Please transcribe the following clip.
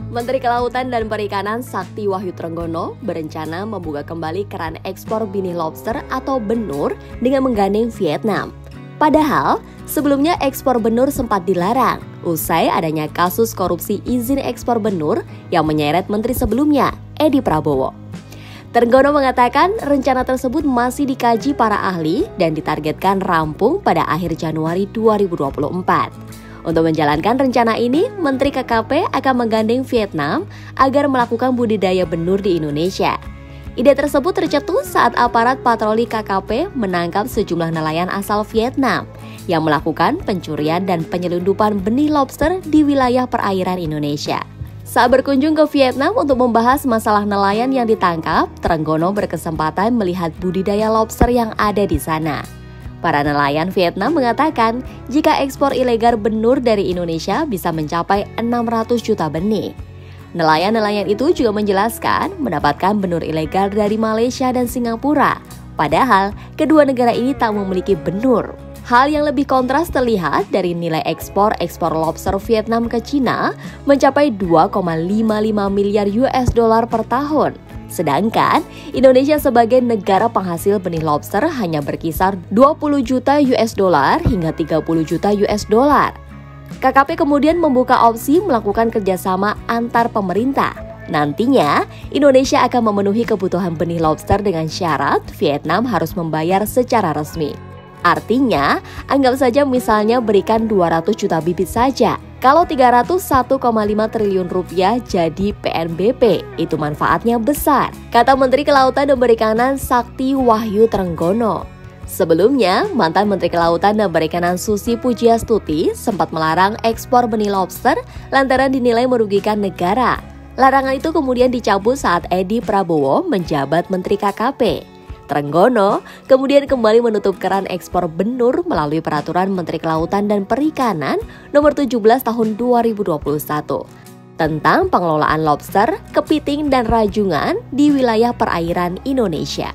Menteri Kelautan dan Perikanan Sakti Wahyu Trenggono berencana membuka kembali keran ekspor benih lobster atau benur dengan menggandeng Vietnam. Padahal, sebelumnya ekspor benur sempat dilarang, usai adanya kasus korupsi izin ekspor benur yang menyeret menteri sebelumnya, Edi Prabowo. Trenggono mengatakan rencana tersebut masih dikaji para ahli dan ditargetkan rampung pada akhir Januari 2024. Untuk menjalankan rencana ini, Menteri KKP akan menggandeng Vietnam agar melakukan budidaya benur di Indonesia. Ide tersebut tercetus saat aparat patroli KKP menangkap sejumlah nelayan asal Vietnam yang melakukan pencurian dan penyelundupan benih lobster di wilayah perairan Indonesia. Saat berkunjung ke Vietnam untuk membahas masalah nelayan yang ditangkap, Trenggono berkesempatan melihat budidaya lobster yang ada di sana. Para nelayan Vietnam mengatakan jika ekspor ilegal benur dari Indonesia bisa mencapai 600 juta benih. Nelayan-nelayan itu juga menjelaskan mendapatkan benur ilegal dari Malaysia dan Singapura. Padahal kedua negara ini tak memiliki benur. Hal yang lebih kontras terlihat dari nilai ekspor lobster Vietnam ke Cina mencapai 2,55 miliar US dollar per tahun. Sedangkan Indonesia sebagai negara penghasil benih lobster hanya berkisar 20 juta US dollar hingga 30 juta US dollar. KKP kemudian membuka opsi melakukan kerjasama antar pemerintah. Nantinya, Indonesia akan memenuhi kebutuhan benih lobster dengan syarat Vietnam harus membayar secara resmi. Artinya, anggap saja misalnya berikan 200 juta bibit saja. Kalau 301,5 triliun rupiah jadi PNBP, itu manfaatnya besar, kata Menteri Kelautan dan Perikanan Sakti Wahyu Trenggono. Sebelumnya, mantan Menteri Kelautan dan Perikanan Susi Pujiastuti sempat melarang ekspor benih lobster lantaran dinilai merugikan negara. Larangan itu kemudian dicabut saat Edi Prabowo menjabat Menteri KKP. Trenggono kemudian kembali menutup keran ekspor benur melalui Peraturan Menteri Kelautan dan Perikanan Nomor 17 Tahun 2021 tentang pengelolaan lobster, kepiting, dan rajungan di wilayah perairan Indonesia.